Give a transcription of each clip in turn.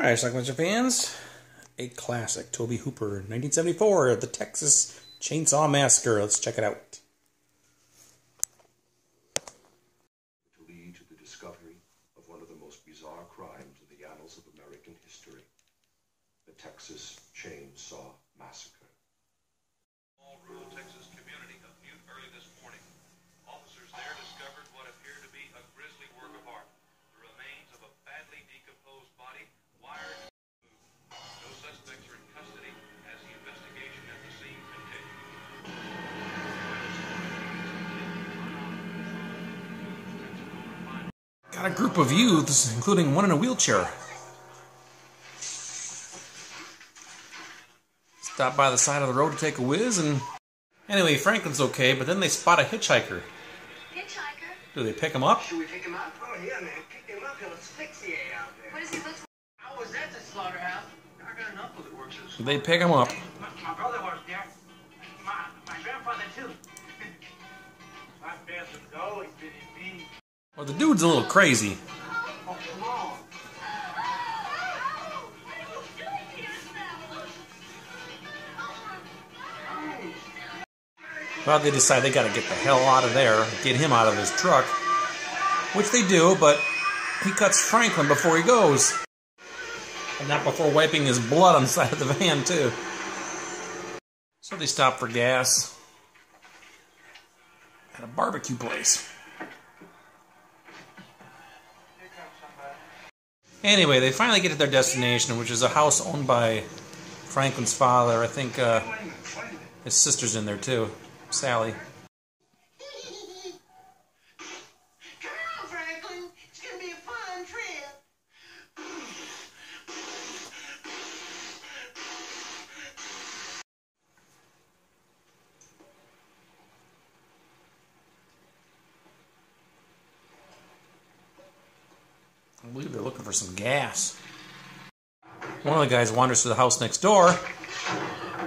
Alright, Schlockmeister fans, a classic, Tobe Hooper, 1974, The Texas Chainsaw Massacre. Let's check it out. To lead to the discovery of one of the most bizarre crimes in the annals of American history, the Texas Chainsaw Massacre. Small rural Texas community of Butte early this morning. Officers there discovered what appeared to be a grisly work of art. The remains of a badly decomposed body, wired and moved. No suspects are in custody as the investigation at the scene continues. Got a group of youths, including one in a wheelchair. Stop by the side of the road to take a whiz, and anyway, Franklin's okay, but then they spot a hitchhiker. Hitchhiker? Do they pick him up? Should we pick him up? Oh, yeah, man. Pick him up. He'll asphyxiate out there. What does he look like? I was at the slaughterhouse. I got an uncle that works at the slaughterhouse. They pick him up. My brother works there. My grandfather, too. My bastard's always been in me. Well, the dude's a little crazy. Oh, come on. Well, they decide they gotta get the hell out of there, get him out of his truck. Which they do, but he cuts Franklin before he goes. And not before wiping his blood on the side of the van, too. So they stop for gas at a barbecue place. Anyway, they finally get to their destination, which is a house owned by Franklin's father. I think his sister's in there, too. Sally. Come on, Franklin. It's going to be a fun trip. I believe they're looking for some gas. One of the guys wanders to the house next door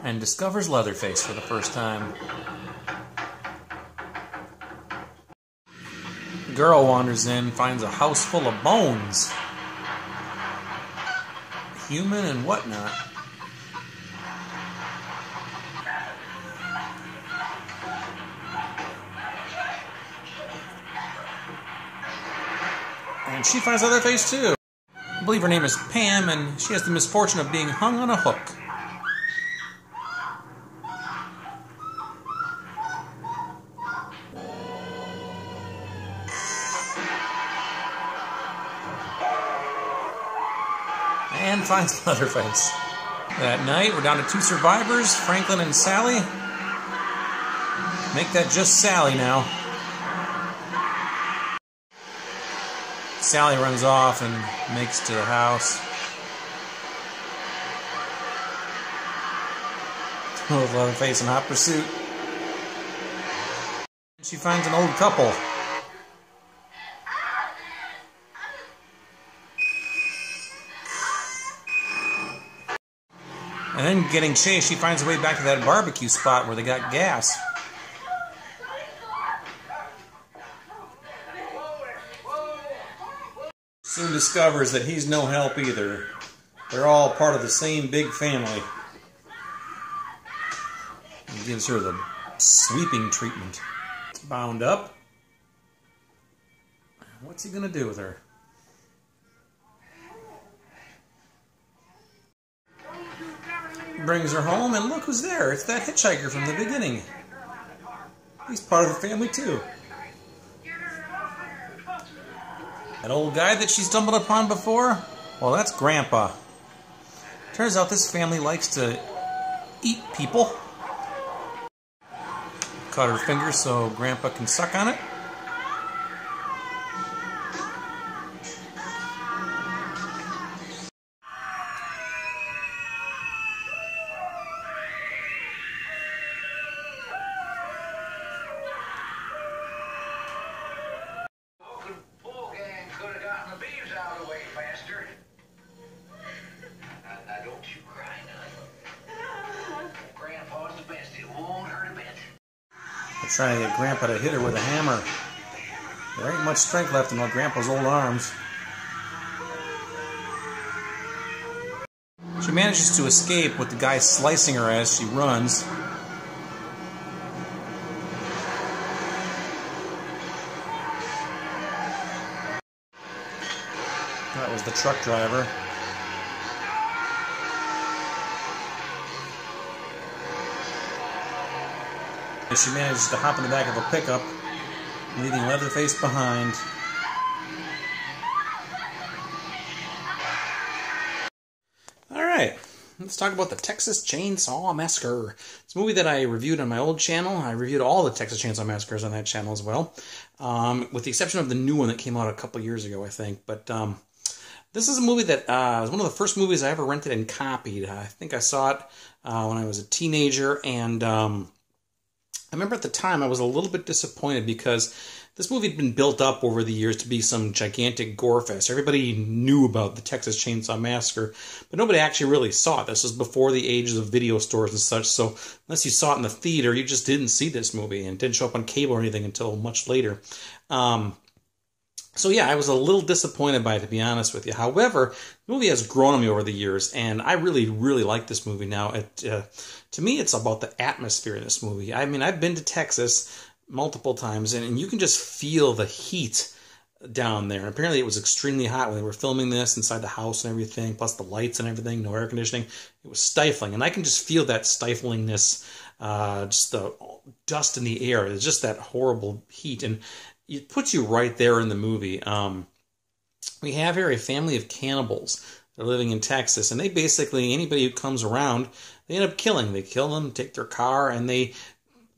and discovers Leatherface for the first time. The girl wanders in, finds a house full of bones. Human and whatnot. And she finds Leatherface too. I believe her name is Pam, and she has the misfortune of being hung on a hook. And finds Leatherface. That night, we're down to 2 survivors, Franklin and Sally. Make that just Sally now. Sally runs off and makes it to the house. With Leatherface in hot pursuit. She finds an old couple. And then getting chased, she finds her way back to that barbecue spot where they got gas. Soon discovers that he's no help either. They're all part of the same big family. He gives her the sweeping treatment. Bound up. What's he gonna do with her? Brings her home, and look who's there. It's that hitchhiker from the beginning. He's part of the family too. That old guy that she stumbled upon before? Well, that's Grandpa. Turns out this family likes to eat people. Cut her finger so Grandpa can suck on it. They're trying to get Grandpa to hit her with a hammer. There ain't much strength left in Grandpa's old arms. manages to escape with the guy slicing her as she runs. That was the truck driver. And she manages to hop in the back of a pickup, leaving Leatherface behind. Alright, let's talk about the Texas Chainsaw Massacre. It's a movie that I reviewed on my old channel. I reviewed all the Texas Chainsaw Massacres on that channel as well, with the exception of the new one that came out a couple years ago, I think. But this is a movie that was one of the first movies I ever rented and copied. I think I saw it when I was a teenager, and I remember at the time I was a little bit disappointed because this movie had been built up over the years to be some gigantic gore fest. Everybody knew about the Texas Chainsaw Massacre, but nobody actually really saw it. This was before the ages of video stores and such, so unless you saw it in the theater, you just didn't see this movie, and it didn't show up on cable or anything until much later. So yeah, I was a little disappointed by it, to be honest with you. However, the movie has grown on me over the years, and I really, really like this movie now. To me, it's about the atmosphere in this movie. I mean, I've been to Texas multiple times, and you can just feel the heat down there. Apparently, it was extremely hot when they were filming this inside the house and everything, plus the lights and everything, no air conditioning. It was stifling, and I can just feel that stiflingness, just the dust in the air. It's just that horrible heat, and it puts you right there in the movie. We have here a family of cannibals. They're living in Texas, and they basically, anybody who comes around, they end up killing. They kill them, take their car, and they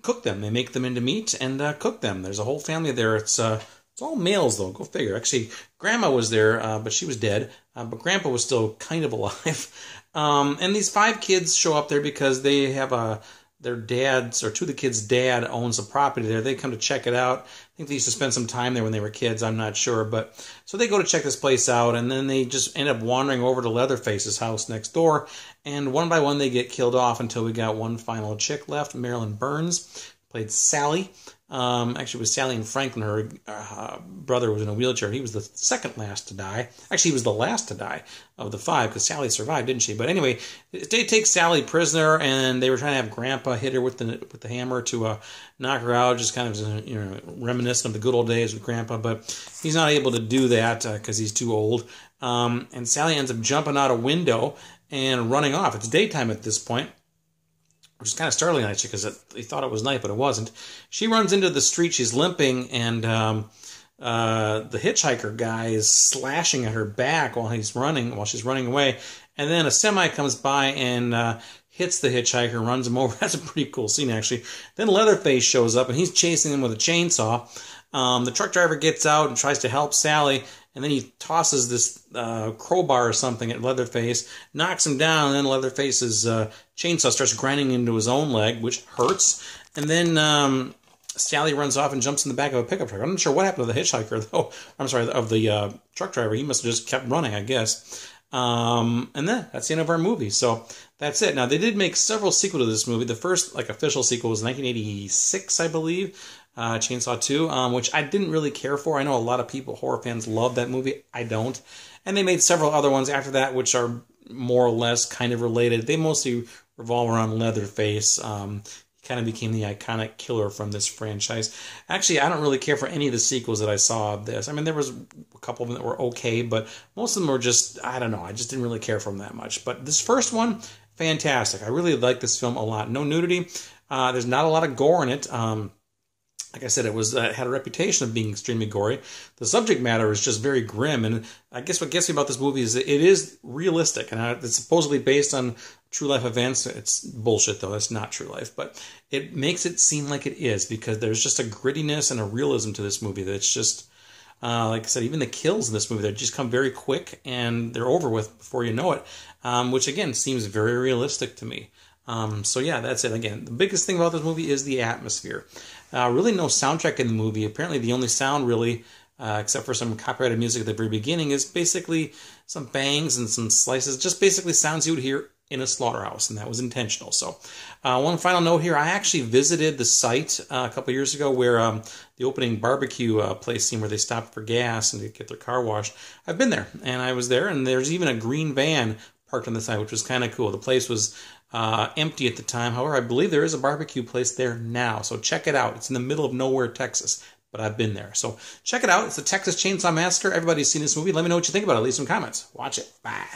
cook them. They make them into meat and cook them. There's a whole family there. It's all males, though. Go figure. Actually, Grandma was there, but she was dead. But Grandpa was still kind of alive. And these 5 kids show up there because they have their dad's, or 2 of the kids' dad owns a property there. They come to check it out. I think they used to spend some time there when they were kids. I'm not sure. But so they go to check this place out, and then they just end up wandering over to Leatherface's house next door. And one by one, they get killed off until we got one final chick left, Marilyn Burns, played Sally. Actually, it was Sally and Franklin. Her brother was in a wheelchair. He was the second last to die. Actually, he was the last to die of the 5 because Sally survived, didn't she? But anyway, they take Sally prisoner, and they were trying to have Grandpa hit her with the hammer to knock her out, just kind of reminiscent of the good old days with Grandpa. But he's not able to do that because he's too old. And Sally ends up jumping out a window and running off. It's daytime at this point, which is kind of startling, actually, because they thought it was night, but it wasn't. She runs into the street. She's limping, and the hitchhiker guy is slashing at her back while she's running away. And then a semi comes by and hits the hitchhiker, runs him over. That's a pretty cool scene, actually. Then Leatherface shows up, and he's chasing him with a chainsaw. The truck driver gets out and tries to help Sally, and then he tosses this crowbar or something at Leatherface, knocks him down, and then Leatherface's chainsaw starts grinding into his own leg, which hurts. And then Sally runs off and jumps in the back of a pickup truck. I'm not sure what happened to the hitchhiker, though. I'm sorry, of the truck driver. He must have just kept running, I guess. And then that's the end of our movie. So that's it. Now, they did make several sequels to this movie. The first official sequel was 1986, I believe. Chainsaw 2, which I didn't really care for. I know a lot of people, horror fans, love that movie. I don't. And they made several other ones after that, which are more or less kind of related. They mostly revolve around Leatherface. He kind of became the iconic killer from this franchise. Actually, I don't really care for any of the sequels that I saw of this. I mean, there was a couple of them that were okay, but most of them were just, I don't know, I just didn't really care for them that much. But this first one, fantastic. I really like this film a lot. No nudity. There's not a lot of gore in it. Like I said, it was had a reputation of being extremely gory. The subject matter is just very grim, and I guess what gets me about this movie is that it is realistic, and it's supposedly based on true life events. It's bullshit, though. It's not true life, but it makes it seem like it is because there's just a grittiness and a realism to this movie that's just, like I said, even the kills in this movie, they just come very quick, and they're over with before you know it, which, again, seems very realistic to me. So yeah, that's it. Again, the biggest thing about this movie is the atmosphere. Really no soundtrack in the movie. Apparently the only sound really, except for some copyrighted music at the very beginning, is basically some bangs and some slices. Just basically sounds you would hear in a slaughterhouse, and that was intentional. So one final note here. I actually visited the site a couple years ago where the opening barbecue place scene where they stopped for gas and to get their car washed. I've been there, and I was there, and there's even a green van parked on the side, which was kind of cool. The place was empty at the time. However, I believe there is a barbecue place there now. So check it out. It's in the middle of nowhere, Texas. But I've been there. So check it out. It's the Texas Chainsaw Massacre. Everybody's seen this movie. Let me know what you think about it. Leave some comments. Watch it. Bye.